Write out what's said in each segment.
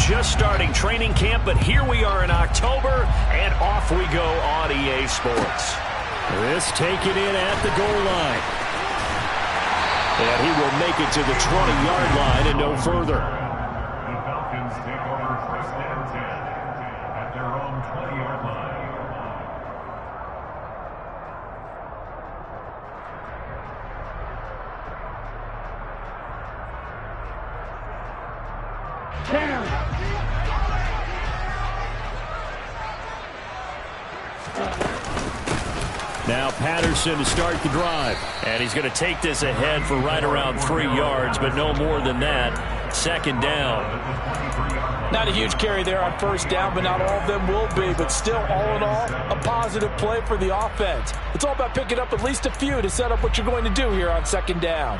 just starting training camp, but here we are in October, and off we go on EA Sports. This taken in at the goal line. And he will make it to the 20-yard line and no further. The Falcons take over first and 10 at their own 20-yard line. Now Patterson to start the drive. And he's going to take this ahead for right around 3 yards, but no more than that. Second down. Not a huge carry there on first down, but not all of them will be. But still, all in all, a positive play for the offense. It's all about picking up at least a few to set up what you're going to do here on second down.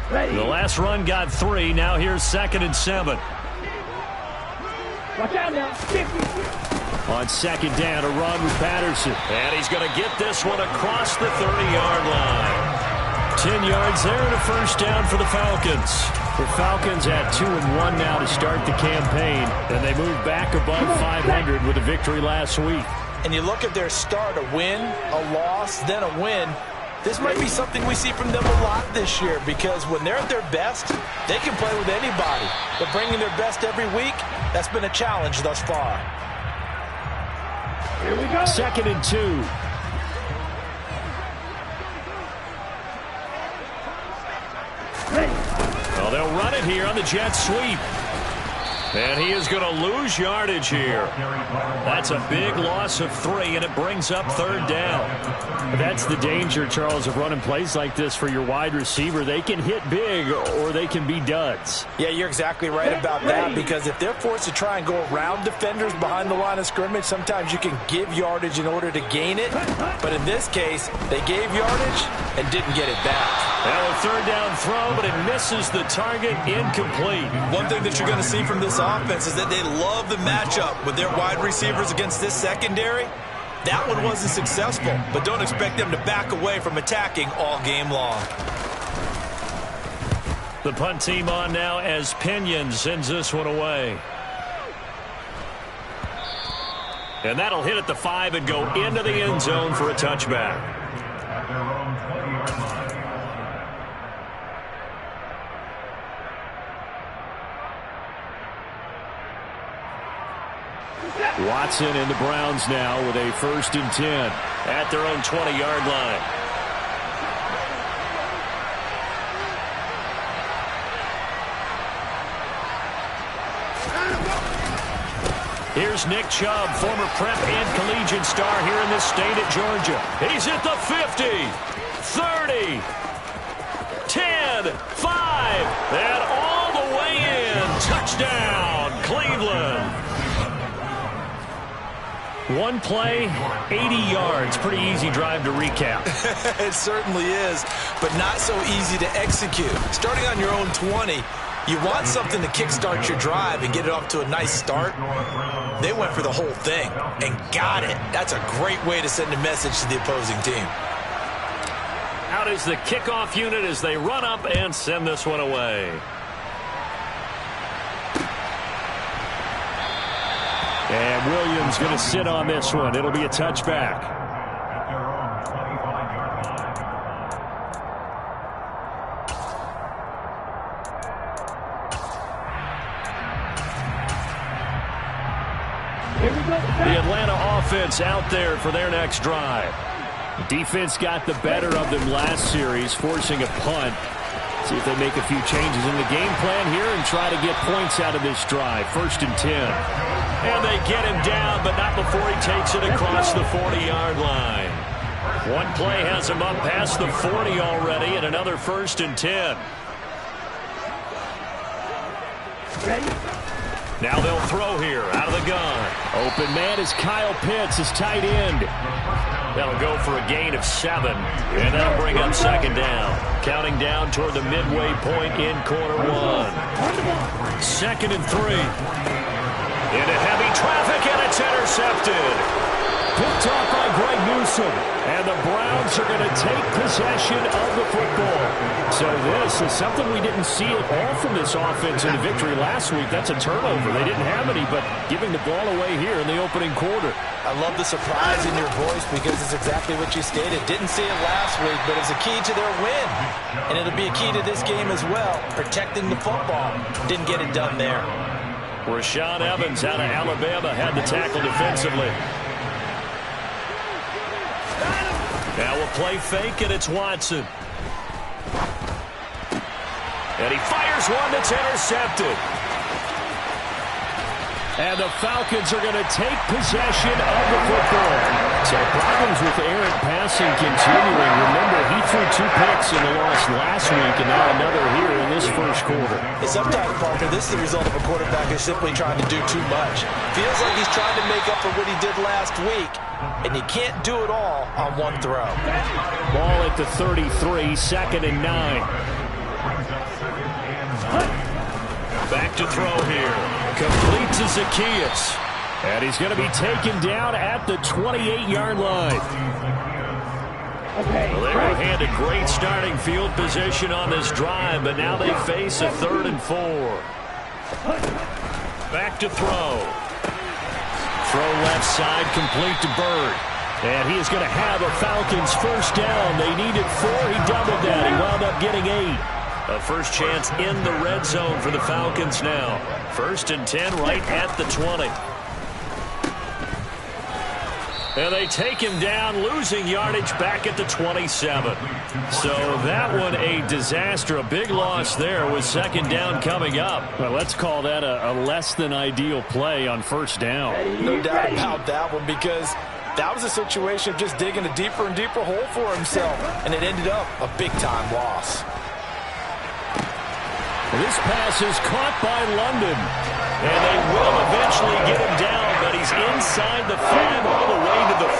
The last run got 3. Now here's 2nd and 7. Watch out now. On second down, a run with Patterson. And he's going to get this one across the 30-yard line. 10 yards there and a first down for the Falcons. The Falcons at 2-1 now to start the campaign, and they move back above 500 with a victory last week. And you look at their start, a win, a loss, then a win. This might be something we see from them a lot this year, because when they're at their best, they can play with anybody. But bringing their best every week, that's been a challenge thus far. Here we go. 2nd and 2. Well, they'll run it here on the jet sweep. And he is going to lose yardage here. That's a big loss of 3, and it brings up 3rd down. That's the danger, Charles, of running plays like this for your wide receiver. They can hit big or they can be duds. Yeah, you're exactly right about that, because if they're forced to try and go around defenders behind the line of scrimmage, sometimes you can give yardage in order to gain it. But in this case, they gave yardage and didn't get it back. Well, a 3rd down throw, but it misses the target, incomplete. One thing that you're going to see from this offense is that they love the matchup with their wide receivers against this secondary. That one wasn't successful, but don't expect them to back away from attacking all game long. The punt team on now as Pinion sends this one away. And that'll hit at the 5 and go into the end zone for a touchback. At their own 20-yard line. Watson and the Browns now with a 1st and 10. At their own 20-yard line. Here's Nick Chubb, former prep and collegiate star here in this state at Georgia. He's at the 50, 30, 10, 5, and all the way in. Touchdown, Cleveland. One play, 80 yards. Pretty easy drive to recap. It certainly is, but not so easy to execute. Starting on your own 20, you want something to kickstart your drive and get it off to a nice start. They went for the whole thing and got it. That's a great way to send a message to the opposing team. Out is the kickoff unit as they run up and send this one away. And Williams going to sit on this one. It'll be a touchback. At their own 25-yard line. Here we go. The Atlanta offense out there for their next drive. Defense got the better of them last series, forcing a punt. See if they make a few changes in the game plan here and try to get points out of this drive. 1st and 10. And they get him down, but not before he takes it across the 40-yard line. One play has him up past the 40 already, and another 1st and 10. Now they'll throw here out of the gun. Open man is Kyle Pitts, his tight end. That'll go for a gain of 7, and that'll bring up 2nd down. Counting down toward the midway point in quarter 1. 2nd and 3. Into heavy traffic, and it's intercepted. picked off by Greg Newsome. And the Browns are going to take possession of the football. So this is something we didn't see at all from this offense in the victory last week. That's a turnover. They didn't have any, but giving the ball away here in the opening quarter. I love the surprise in your voice because it's exactly what you stated. Didn't see it last week, but it's a key to their win. And it'll be a key to this game as well, protecting the football. Didn't get it done there. Rashaan Evans out of Alabama had the tackle defensively. Now we'll play fake, and it's Watson. And he fires one that's intercepted. And the Falcons are going to take possession of the football. So problems with errant passing continuing. Remember, he threw 2 picks in the loss last week, and now another here in this first quarter. And sometimes, Parker, this is the result of a quarterback who's simply trying to do too much. Feels like he's trying to make up for what he did last week, and you can't do it all on one throw. Ball at the 33, 2nd and 9. Back to throw here. Complete to Zaccheaus. And he's going to be taken down at the 28-yard line. Well, they were handed great starting field position on this drive, but now they face a 3rd and 4. Back to throw. Throw left side, complete to Byrd. And he is going to have a Falcons first down. They needed 4. He doubled that. He wound up getting 8. A first chance in the red zone for the Falcons now. 1st and 10 right at the 20. And they take him down, losing yardage back at the 27. So that one a disaster. A big loss there with 2nd down coming up. Well, let's call that a less than ideal play on 1st down. No doubt about that one, because that was a situation of just digging a deeper and deeper hole for himself, and it ended up a big-time loss. This pass is caught by London. And they will eventually get him down, but he's inside the 5 all the way to the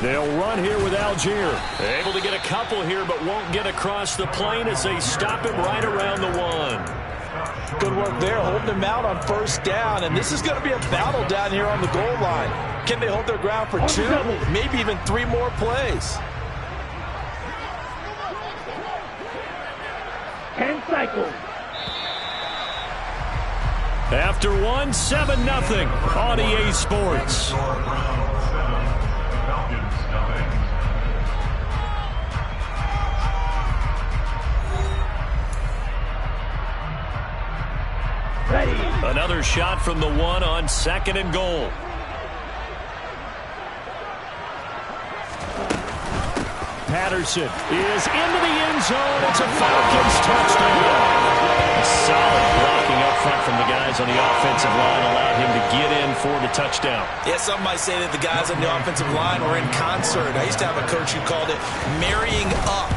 3. They'll run here with Algier. Able to get a couple here, but won't get across the plane as they stop him right around the 1. Good work there, holding him out on 1st down, and this is going to be a battle down here on the goal line. Can they hold their ground for 2, maybe even 3 more plays? 10 cycles. After 1, 7-0 on EA Sports. Ready. Another shot from the 1 on 2nd and goal. Patterson is into the end zone. It's a Falcons touchdown. Solid blocking up front from the guys on the offensive line allowed him to get in for the touchdown. Yeah, some might say that the guys on the offensive line were in concert. I used to have a coach who called it marrying up,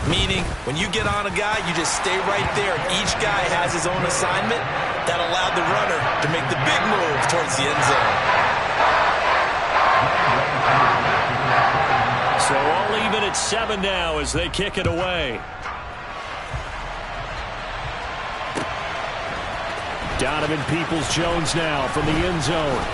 meaning when you get on a guy, you just stay right there. And each guy has his own assignment that allowed the runner to make the big move towards the end zone. So all even at 7 now as they kick it away. Donovan Peoples-Jones now from the end zone.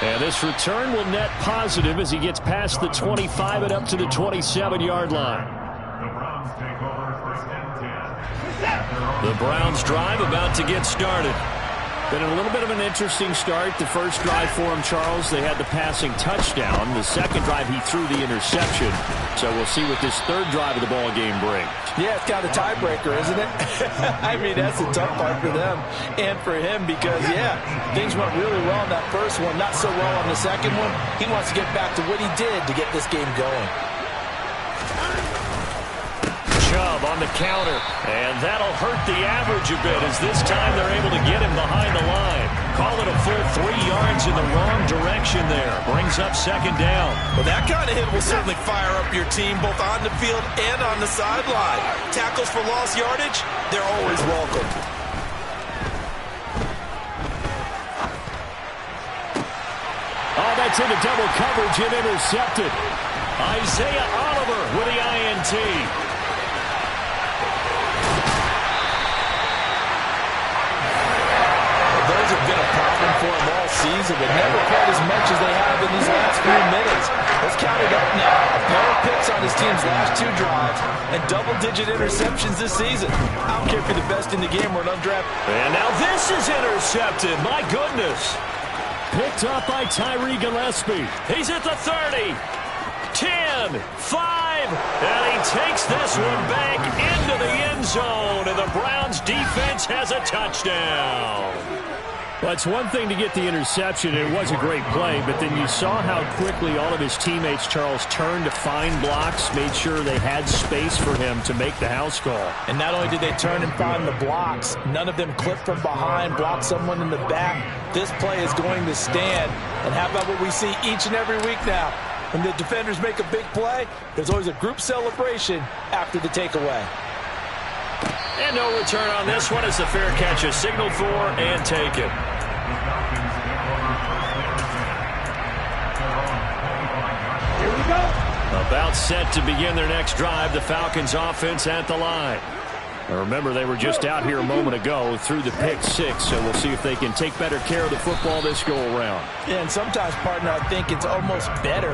And this return will net positive as he gets past the 25 and up to the 27-yard line. The Browns drive about to get started. Been a little bit of an interesting start. The first drive for him, Charles, they had the passing touchdown. The second drive, he threw the interception. So we'll see what this third drive of the ball game brings. Yeah, it's kind of a tiebreaker, isn't it? I mean, that's the tough part for them and for him because, yeah, things went really well in that first one, not so well on the second one. He wants to get back to what he did to get this game going. Chubb on the counter, and that'll hurt the average a bit as this time they're able to get him behind the line. Call it a full 3 yards in the wrong direction there. Brings up 2nd down. Well, that kind of hit will certainly fire up your team both on the field and on the sideline. Tackles for lost yardage, they're always welcome. Oh, that's into double coverage and intercepted. Isaiah Oliver with the INT. explosive, and never quite as much as they have in these last few minutes. Let's count it up now. A pair of picks on his team's last 2 drives and double-digit interceptions this season. I don't care if you're the best in the game or an undrafted. And now this is intercepted. My goodness. Picked up by Tyree Gillespie. He's at the 30. 10, 5, and he takes this one back into the end zone, and the Browns defense has a touchdown. Well, it's one thing to get the interception, and it was a great play, but then you saw how quickly all of his teammates, Charles, turned to find blocks, made sure they had space for him to make the house call. And not only did they turn and find the blocks, none of them clipped from behind, blocked someone in the back. This play is going to stand. And how about what we see each and every week now? When the defenders make a big play, there's always a group celebration after the takeaway. And no return on this one as the fair catch is signaled for and taken. Here we go. About set to begin their next drive, the Falcons offense at the line. Now remember, they were just out here a moment ago through the pick 6, so we'll see if they can take better care of the football this go-around. Yeah, and sometimes, partner, I think it's almost better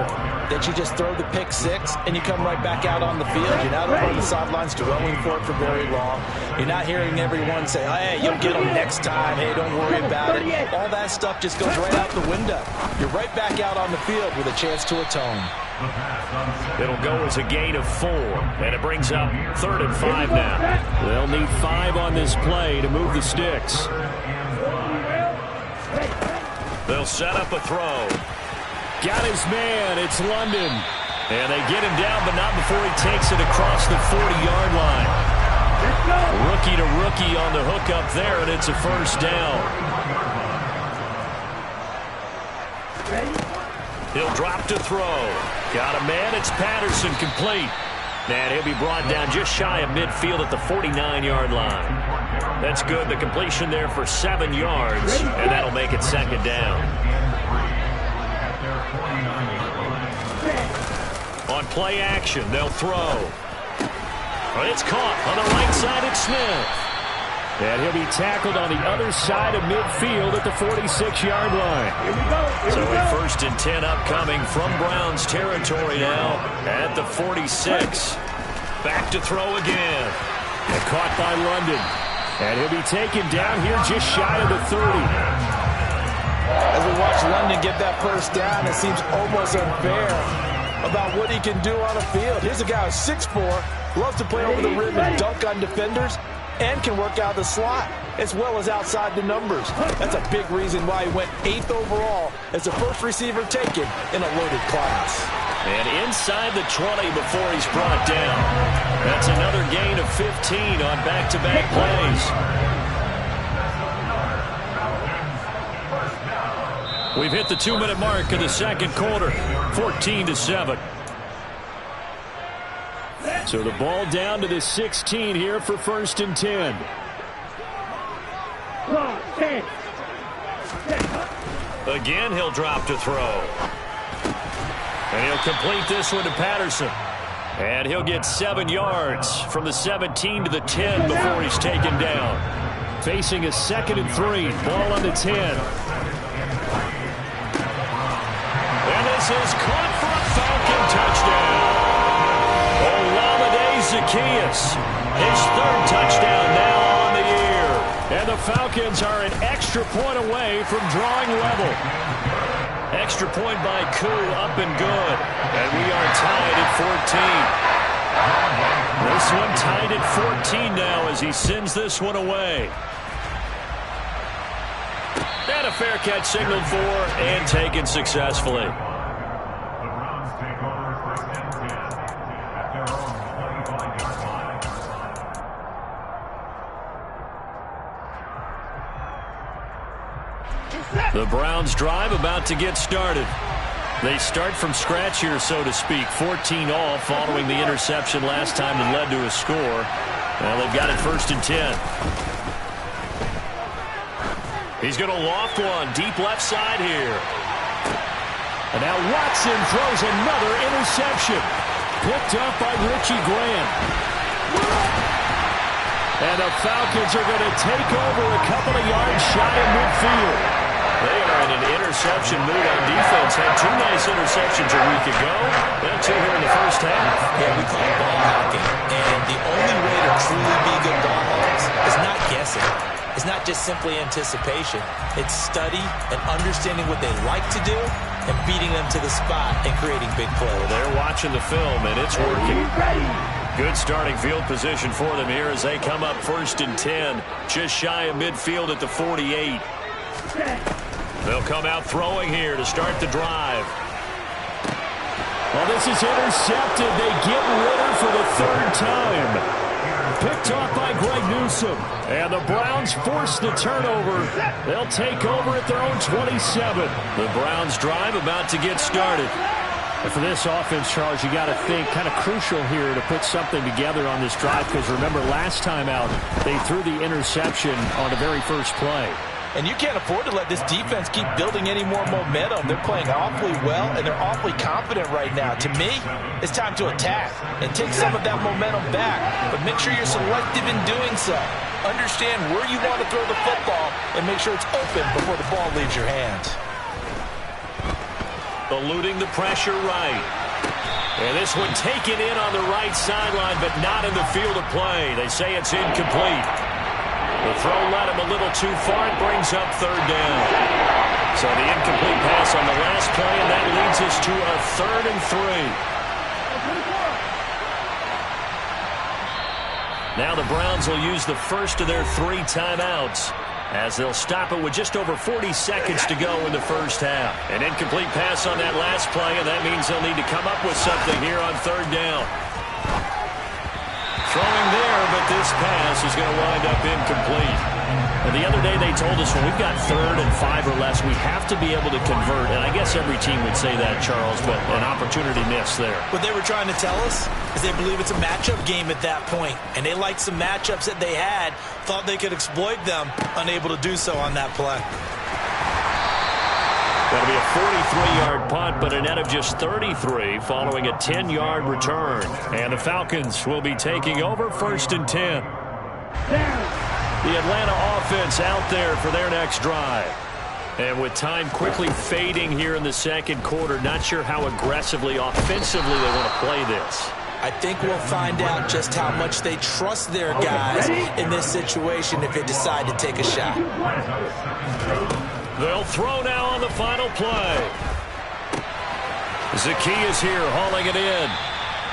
that you just throw the pick 6 and you come right back out on the field. You're not over on the sidelines dwelling for it for very long. You're not hearing everyone say, hey, you'll get them next time. Hey, don't worry about it. All that stuff just goes right out the window. You're right back out on the field with a chance to atone. It'll go as a gain of 4, and it brings up 3rd and 5 now. They'll need 5 on this play to move the sticks. They'll set up a throw. Got his man. It's London. And they get him down, but not before he takes it across the 40-yard line. Rookie to rookie on the hook up there, and it's a first down. He'll drop to throw. Got a man. It's Patterson, complete. And he'll be brought down just shy of midfield at the 49-yard line. That's good. The completion there for 7 yards, and that'll make it 2nd down. On play action, they'll throw. But it's caught on the right side. It's Smith. And he'll be tackled on the other side of midfield at the 46-yard line. Here we go. Here So we a go. 1st and 10 upcoming from Browns territory now at the 46. Back to throw again. And caught by London. And he'll be taken down here just shy of the 30. As we watch London get that first down, it seems almost unfair about what he can do on the field. Here's a guy who's 6'4", loves to play over the rim and dunk on defenders, and can work out the slot as well as outside the numbers. That's a big reason why he went 8th overall as the first receiver taken in a loaded class. And inside the 20 before he's brought down. That's another gain of 15 on back-to-back plays. We've hit the 2-minute mark of the 2nd quarter, 14-7. So the ball down to the 16 here for 1st and 10. 10. Again, he'll drop to throw. And he'll complete this one to Patterson. And he'll get 7 yards from the 17 to the 10 before he's taken down. Facing a 2nd and 3. Ball on the 10. And this is caught for a Falcon touchdown. Olamide Zaccheaus, his 3rd touchdown now on the year. And the Falcons are an extra point away from drawing level. Extra point by Koo, up and good. And we are tied at 14. This one tied at 14 now as he sends this one away. And a fair catch signaled for and taken successfully. The Browns take over 1st and 10 at their own 25-yard line. The Browns drive about to get started. They start from scratch here, so to speak. 14 all following the interception last time that led to a score. Well, they've got it 1st and 10. He's going to loft one deep left side here. And now Watson throws another interception. Picked up by Richie Grant. And the Falcons are going to take over a couple of yards shy of midfield. They are in an interception mood on defense. Had 2 nice interceptions a week ago. And 2 here in the first half. Yeah, we call it ball hawking. And the only way to truly be good ball hawks is not guessing. It's not just simply anticipation. It's study and understanding what they like to do and beating them to the spot and creating big plays. They're watching the film, and it's working. Good starting field position for them here as they come up 1st and 10. Just shy of midfield at the 48. They'll come out throwing here to start the drive. Well, this is intercepted. They get Ritter for the 3rd time. Picked off by Greg Newsome. And the Browns force the turnover. They'll take over at their own 27. The Browns drive about to get started. And for this offense, Charles, you got to think kind of crucial here to put something together on this drive, because remember last time out they threw the interception on the very first play. And you can't afford to let this defense keep building any more momentum. They're playing awfully well, and they're awfully confident right now. To me, it's time to attack and take some of that momentum back. But make sure you're selective in doing so. Understand where you want to throw the football and make sure it's open before the ball leaves your hands. Eluding the pressure right. And this one taken in on the right sideline, but not in the field of play. They say it's incomplete. The throw led him a little too far. It brings up 3rd down. So the incomplete pass on the last play, and that leads us to a 3rd and 3. Now the Browns will use the first of their 3 timeouts, as they'll stop it with just over 40 seconds to go in the first half. An incomplete pass on that last play, and that means they'll need to come up with something here on 3rd down. Throwing there, but this pass is going to wind up incomplete. And the other day they told us when we've got 3rd and 5 or less, we have to be able to convert. And I guess every team would say that, Charles, but an opportunity missed there. What they were trying to tell us is they believe it's a matchup game at that point. And they liked some matchups that they had, thought they could exploit them, unable to do so on that play. That'll be a 43-yard punt, but a net of just 33 following a 10-yard return. And the Falcons will be taking over 1st and 10. The Atlanta offense out there for their next drive. And with time quickly fading here in the 2nd quarter, not sure how aggressively, offensively they want to play this. I think we'll find out just how much they trust their guys in this situation if they decide to take a shot. They'll throw now on the final play. Zacchaeus here hauling it in.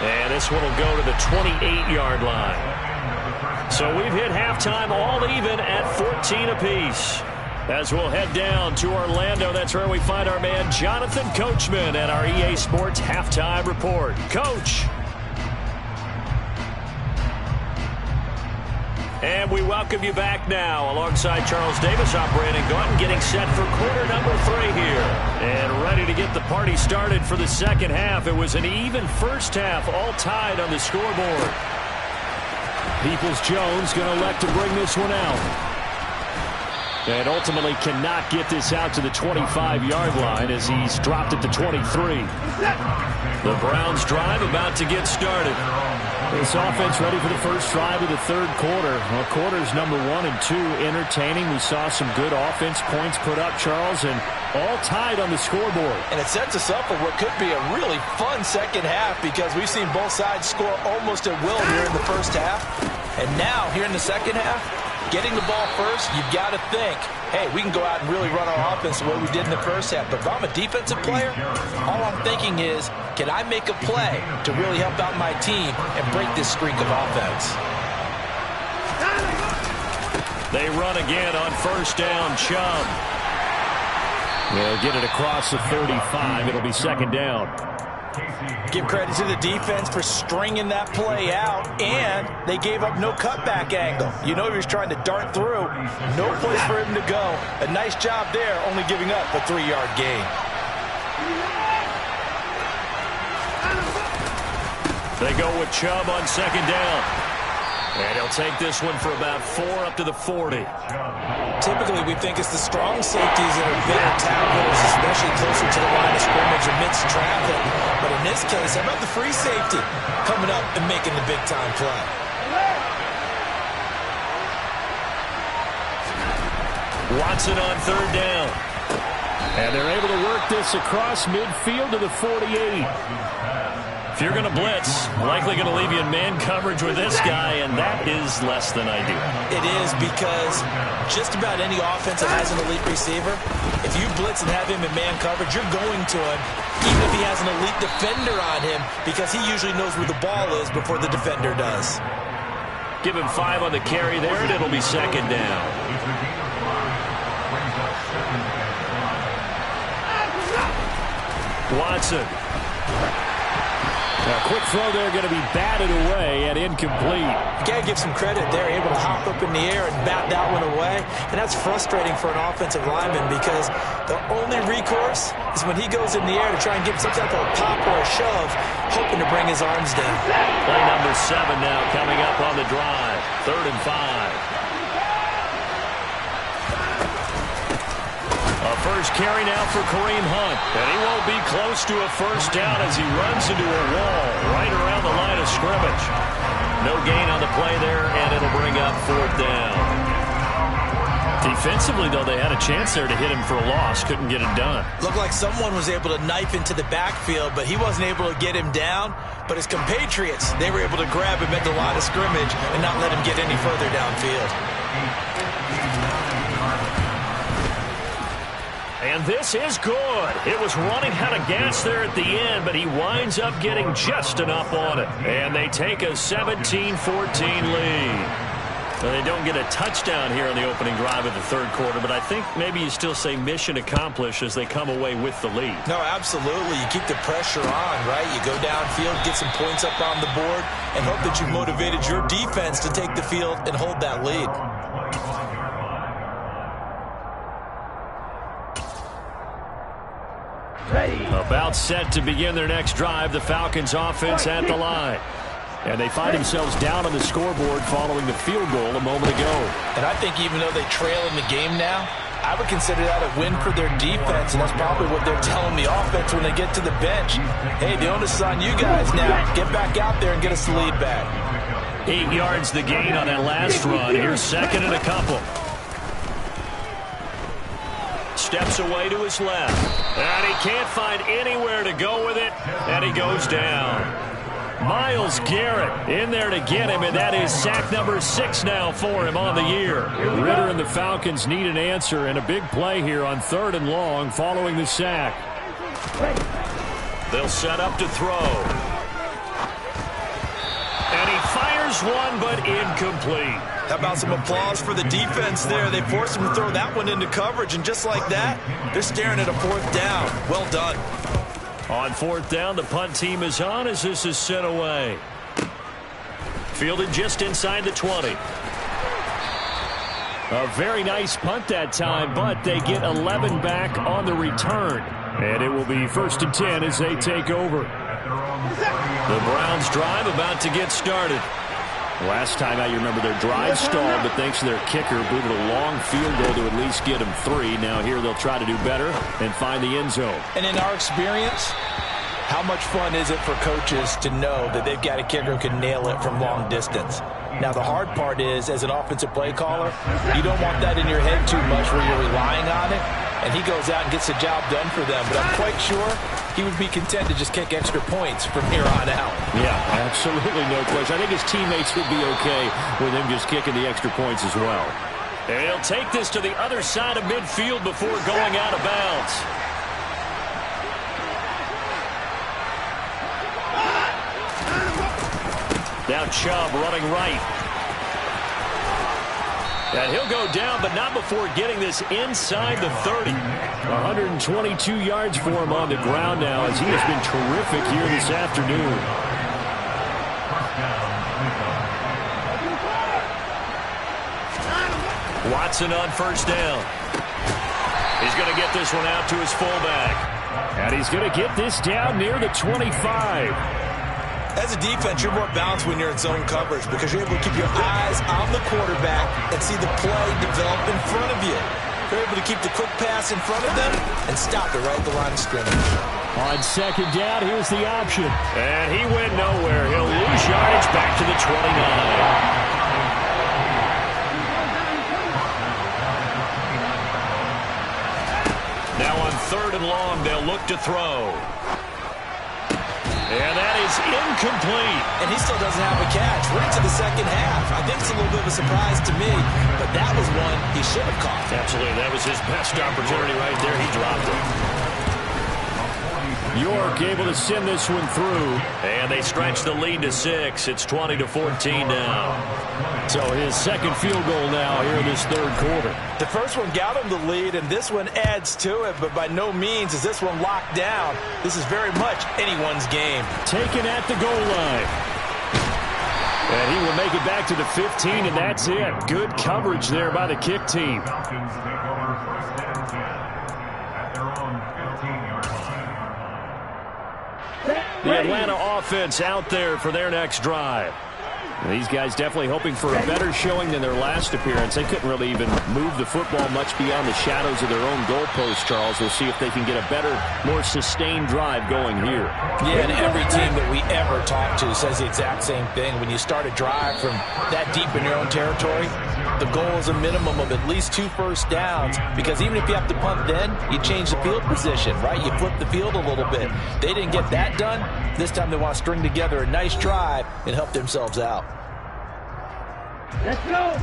And this one will go to the 28-yard line. So we've hit halftime all even at 14 apiece. As we'll head down to Orlando, that's where we find our man Jonathan Coachman at our EA Sports Halftime Report. Coach. And we welcome you back now alongside Charles Davis. I'm Brandon Gaudin getting set for quarter number 3 here. And ready to get the party started for the 2nd half. It was an even first half, all tied on the scoreboard. Peoples-Jones going to elect to bring this one out. And ultimately cannot get this out to the 25-yard line as he's dropped at the 23. The Browns drive about to get started. This offense ready for the first drive of the 3rd quarter. Well, quarters number 1 and 2 entertaining. We saw some good offense points put up, Charles, and all tied on the scoreboard. And it sets us up for what could be a really fun 2nd half because we've seen both sides score almost at will here in the first half. And now, here in the 2nd half, getting the ball first, you've got to think, hey, we can go out and really run our offense the way we did in the first half. But if I'm a defensive player, all I'm thinking is, can I make a play to really help out my team and break this streak of offense? They run again on 1st down. Chubb. They'll get it across the 35. It'll be 2nd down. Give credit to the defense for stringing that play out, and they gave up no cutback angle. You know he was trying to dart through. No place for him to go. A nice job there, only giving up a 3-yard gain. They go with Chubb on 2nd down. And he'll take this one for about 4 up to the 40. Typically, we think it's the strong safeties that are better tacklers, especially closer to the line of scrimmage amidst traffic. But in this case, how about the free safety coming up and making the big-time play? Watson on 3rd down. And they're able to work this across midfield to the 48. If you're going to blitz, likely going to leave you in man coverage with this guy, and that is less than ideal. It is, because just about any offense that has an elite receiver, if you blitz and have him in man coverage, you're going to him, even if he has an elite defender on him, because he usually knows where the ball is before the defender does. Give him 5 on the carry there, and it'll be second down. Watson. A quick throw there, going to be batted away and incomplete. You got to give some credit. They're able to hop up in the air and bat that one away. And that's frustrating for an offensive lineman, because the only recourse is when he goes in the air to try and give some type of a pop or a shove, hoping to bring his arms down. Play number 7 now coming up on the drive. 3rd and 5. A first carry now for Kareem Hunt. And he won't be close to a first down as he runs into a wall right around the line of scrimmage. No gain on the play there, and it'll bring up 4th down. Defensively, though, they had a chance there to hit him for a loss. Couldn't get it done. Looked like someone was able to knife into the backfield, but he wasn't able to get him down. But his compatriots, they were able to grab him at the line of scrimmage and not let him get any further downfield. And this is good. It was running out of gas there at the end, but he winds up getting just enough on it. And they take a 17-14 lead. Well, they don't get a touchdown here on the opening drive of the 3rd quarter, but I think maybe you still say mission accomplished as they come away with the lead. No, absolutely. You keep the pressure on, right? You go downfield, get some points up on the board, and hope that you've motivated your defense to take the field and hold that lead. Ready. About set to begin their next drive, the Falcons offense at the line. And they find themselves down on the scoreboard following the field goal a moment ago. And I think even though they trail in the game now, I would consider that a win for their defense, and that's probably what they're telling the offense when they get to the bench. Hey, the onus is on you guys now. Get back out there and get us the lead back. 8 yards the gain on that last run. Here's 2nd and a couple. Steps away to his left. And he can't find anywhere to go with it. And he goes down. Myles Garrett in there to get him, and that is sack number 6 now for him on the year. Ritter and the Falcons need an answer, and a big play here on 3rd and long following the sack. They'll set up to throw. And he fires one, but incomplete. How about some applause for the defense there? They forced him to throw that one into coverage, and just like that, they're staring at a 4th down. Well done. On 4th down, the punt team is on as this is sent away. Fielded just inside the 20. A very nice punt that time, but they get 11 back on the return. And it will be 1st and 10 as they take over. The Browns drive about to get started. Last time out, you remember their drive stalled, but thanks to their kicker, booted a long field goal to at least get them 3. Now here they'll try to do better and find the end zone. And in our experience, how much fun is it for coaches to know that they've got a kicker who can nail it from long distance? Now, the hard part is, as an offensive play caller, you don't want that in your head too much where you're relying on it, and he goes out and gets the job done for them. But I'm quite sure he would be content to just kick extra points from here on out. Yeah, absolutely no question. I think his teammates would be okay with him just kicking the extra points as well. And he'll take this to the other side of midfield before going out of bounds. Now Chubb running right. And he'll go down, but not before getting this inside the 30. 122 yards for him on the ground now, as he has been terrific here this afternoon. Watson on 1st down. He's going to get this one out to his fullback. And he's going to get this down near the 25. As a defense, you're more balanced when you're in zone coverage because you're able to keep your eyes on the quarterback and see the play develop in front of you. You're able to keep the quick pass in front of them and stop it right at the line of scrimmage. On 2nd down, here's the option. And he went nowhere. He'll lose yardage back to the 29. Now on 3rd and long, they'll look to throw. And that is incomplete. And he still doesn't have a catch. We're into the second half. I think it's a little bit of a surprise to me, but that was one he should have caught. Absolutely. That was his best opportunity right there. He dropped it. York able to send this one through. And they stretch the lead to 6. It's 20-14 now. So his second field goal now here in this 3rd quarter. The first one got him the lead, and this one adds to it, but by no means is this one locked down. This is very much anyone's game. Taken at the goal line. And he will make it back to the 15, and that's it. Good coverage there by the kick team. Falcons take over 1st and 10 at their own 15-yard line. The Atlanta offense out there for their next drive. These guys definitely hoping for a better showing than their last appearance. They couldn't really even move the football much beyond the shadows of their own goalpost, Charles. We'll see if they can get a better, more sustained drive going here. Yeah, and every team that we ever talk to says the exact same thing. When you start a drive from that deep in your own territory, the goal is a minimum of at least 2 first downs, because even if you have to punt then, you change the field position, right? You flip the field a little bit. They didn't get that done. This time they want to string together a nice drive and help themselves out. Let's go.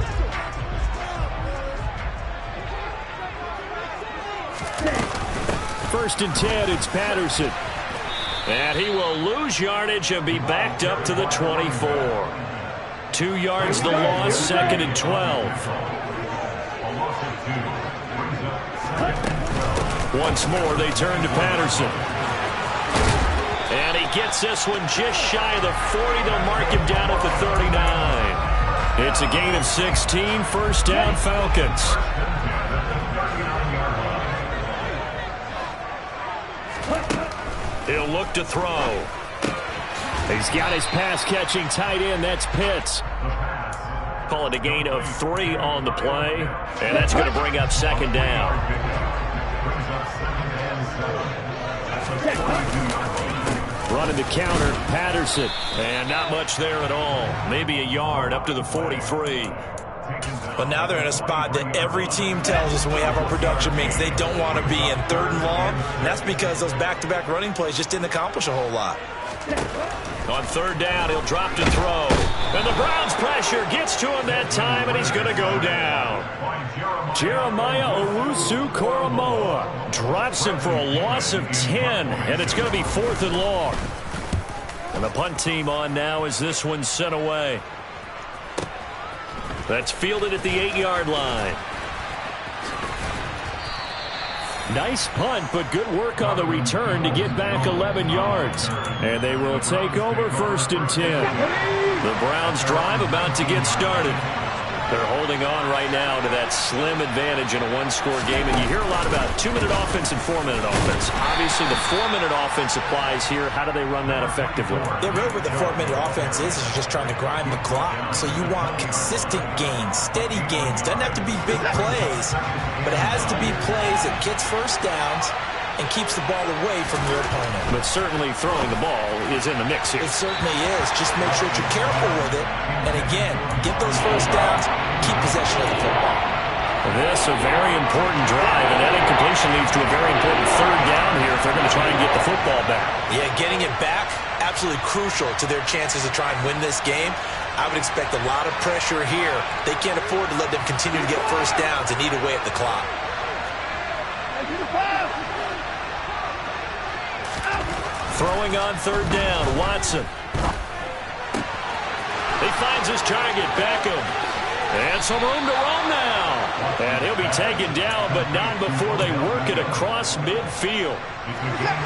First and 10, it's Patterson. And he will lose yardage and be backed up to the 24. 2 yards the loss, 2nd and 12. Once more, they turn to Patterson. And he gets this one just shy of the 40. They'll mark him down at the 39. It's a gain of 16, 1st down Falcons. He'll look to throw. He's got his pass-catching tight end. That's Pitts. Call it a gain of 3 on the play. And that's going to bring up 2nd down. Running the counter, Patterson. And not much there at all. Maybe a yard up to the 43. But now they're in a spot that every team tells us when we have our production meetings they don't want to be in, 3rd and long. And that's because those back-to-back running plays just didn't accomplish a whole lot. On 3rd down, he'll drop to throw. And the Browns' pressure gets to him that time, and he's going to go down. Jeremiah Owusu-Koramoah drops him for a loss of 10, and it's going to be 4th and long. And the punt team on now as this one's sent away. That's fielded at the 8-yard line. Nice punt, but good work on the return to get back 11 yards. And they will take over 1st and 10. The Browns drive about to get started. They're holding on right now to that slim advantage in a 1-score game. And you hear a lot about 2-minute offense and 4-minute offense. Obviously, the 4-minute offense applies here. How do they run that effectively? Yeah, really what the 4-minute offense is you're just trying to grind the clock. So you want consistent gains, steady gains. Doesn't have to be big plays, but it has to be plays that gets first downs and keeps the ball away from your opponent. But certainly throwing the ball is in the mix here. It certainly is. Just make sure that you're careful with it. And again, get those first downs, keep possession of the football. This a very important drive, and that incompletion leads to a very important 3rd down here if they're going to try and get the football back. Yeah, getting it back, absolutely crucial to their chances to try and win this game. I would expect a lot of pressure here. They can't afford to let them continue to get first downs and eat away at the clock. Throwing on 3rd down, Watson. He finds his target, Beckham. And some room to roam now. And he'll be taken down, but not before they work it across midfield.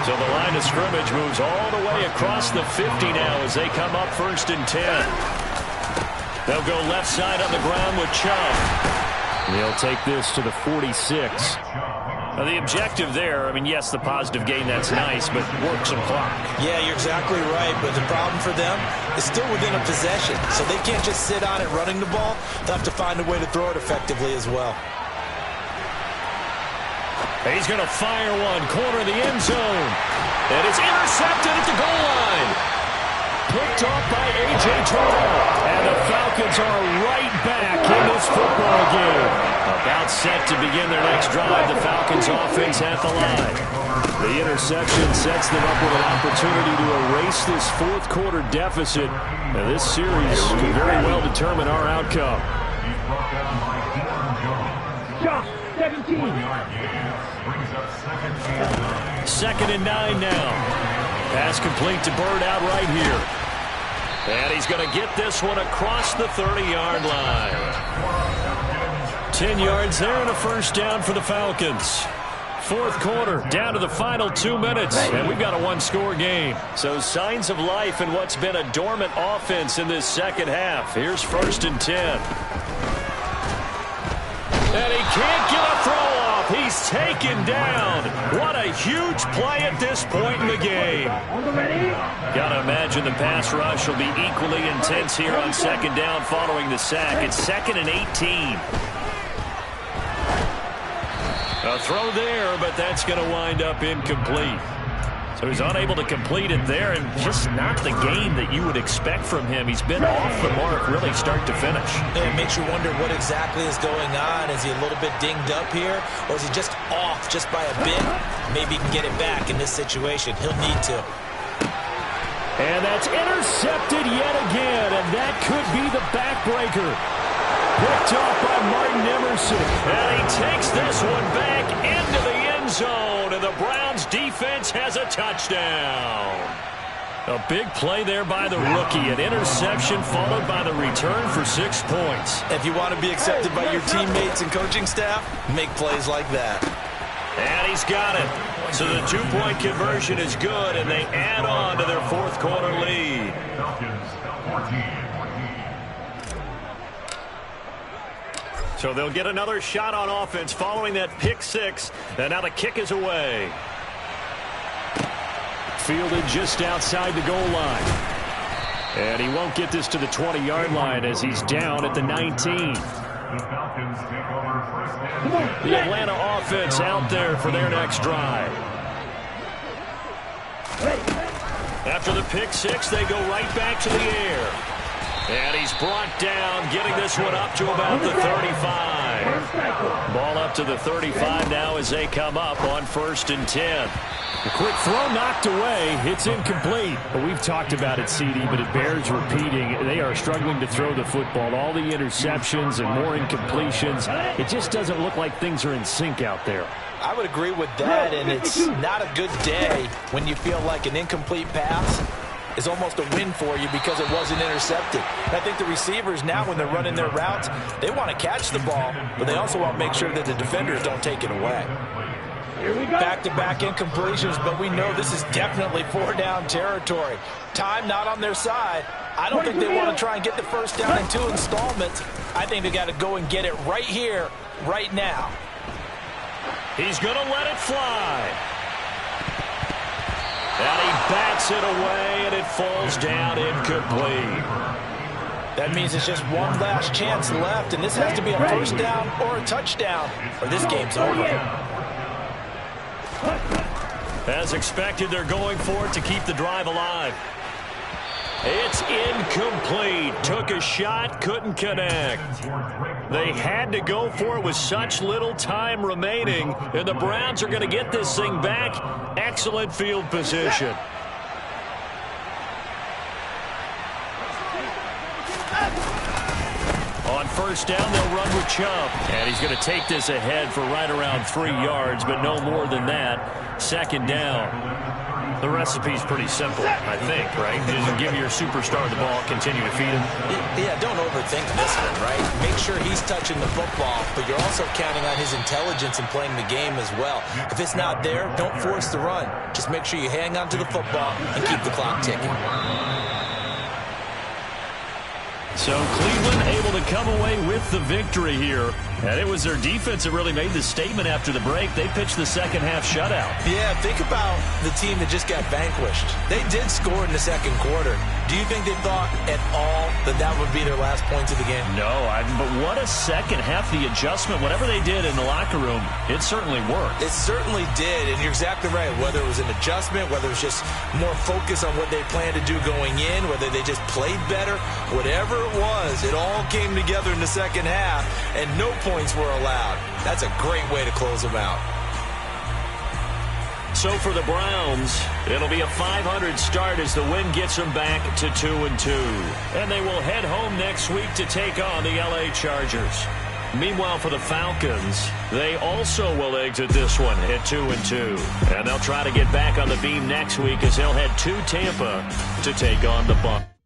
So the line of scrimmage moves all the way across the 50 now as they come up 1st and 10. They'll go left side on the ground with Chubb. They'll take this to the 46. Now the objective there, I mean, yes, the positive gain, that's nice, but work some clock. Yeah, you're exactly right, but the problem for them is still within a possession, so they can't just sit on it running the ball. They'll have to find a way to throw it effectively as well. He's going to fire one, corner of the end zone. And it's intercepted at the goal line. picked off by A.J. Terrell. And the Falcons are right back in this football game. About set to begin their next drive. The Falcons offense at the line. The interception sets them up with an opportunity to erase this fourth quarter deficit. And this series could very well determine our outcome. Shot 17. Second and 9 now. Pass complete to Bird out right here. And he's going to get this one across the 30-yard line. 10 yards there and a first down for the Falcons. Fourth quarter, down to the final 2 minutes, and we've got a one-score game. So signs of life in what's been a dormant offense in this second half. Here's first and 10. And he can't get a throw off. He's taken down. What a huge play at this point in the game. Got to imagine the pass rush will be equally intense here on second down following the sack. It's second and 18. A throw there, but that's going to wind up incomplete. So he's unable to complete it there, and just not the game that you would expect from him. He's been off the mark really start to finish. And it makes you wonder what exactly is going on. Is he a little bit dinged up here, or is he just off just by a bit? Maybe he can get it back in this situation. He'll need to. And that's intercepted yet again, and that could be the backbreaker. Picked off by Martin Emerson. And he takes this one back into the end zone, and the Browns defense has a touchdown. A big play there by the rookie. An interception followed by the return for 6 points. If you want to be accepted by your teammates and coaching staff, make plays like that. And he's got it. So the 2-point conversion is good, and they add on to their fourth quarter lead. So they'll get another shot on offense following that pick six. And now the kick is away. Fielded just outside the goal line. And he won't get this to the 20-yard line as he's down at the 19. The Atlanta offense out there for their next drive. After the pick six, they go right back to the air. And he's brought down, getting this one up to about the 35. Ball up to the 35 now as they come up on first and 10. A quick throw knocked away. It's incomplete. But we've talked about it, CD, but it bears repeating. They are struggling to throw the football. All the interceptions and more incompletions. It just doesn't look like things are in sync out there. I would agree with that, and it's not a good day when you feel like an incomplete pass is almost a win for you because it wasn't intercepted. And I think the receivers now, when they're running their routes, they want to catch the ball, but they also want to make sure that the defenders don't take it away. Back-to-back incompletions, but we know this is definitely four-down territory. Time not on their side. I don't think they want to try and get the first down in 2 installments. I think they got to go and get it right here, right now. He's going to let it fly. And he bats it away, and it falls down incomplete. That means it's just one last chance left, and this has to be a first down or a touchdown, or this game's over. As expected, they're going for it to keep the drive alive. It's incomplete. Took a shot, couldn't connect. They had to go for it with such little time remaining, and the Browns are going to get this thing back. Excellent field position. On first down, they'll run with Chubb. And he's going to take this ahead for right around 3 yards, but no more than that. Second down. The recipe's pretty simple, I think, right? Just give your superstar the ball, continue to feed him. Yeah, don't overthink this one, right? Make sure he's touching the football, but you're also counting on his intelligence in playing the game as well. If it's not there, don't force the run. Just make sure you hang on to the football and keep the clock ticking. So Cleveland able able to come away with the victory here. And it was their defense that really made the statement after the break. They pitched the second half shutout. Yeah, think about the team that just got vanquished. They did score in the second quarter. Do you think they thought at all that that would be their last points of the game? No, but what a second half. The adjustment, whatever they did in the locker room, it certainly worked. It certainly did, and you're exactly right. Whether it was an adjustment, whether it was just more focus on what they planned to do going in, whether they just played better, whatever it was, it all came together in the second half, and no points were allowed. That's a great way to close them out. So for the Browns, it'll be a 500 start as the win gets them back to 2-2. And they will head home next week to take on the LA Chargers. Meanwhile, for the Falcons, they also will exit this one at 2-2. And they'll try to get back on the beam next week as they'll head to Tampa to take on the Bucs.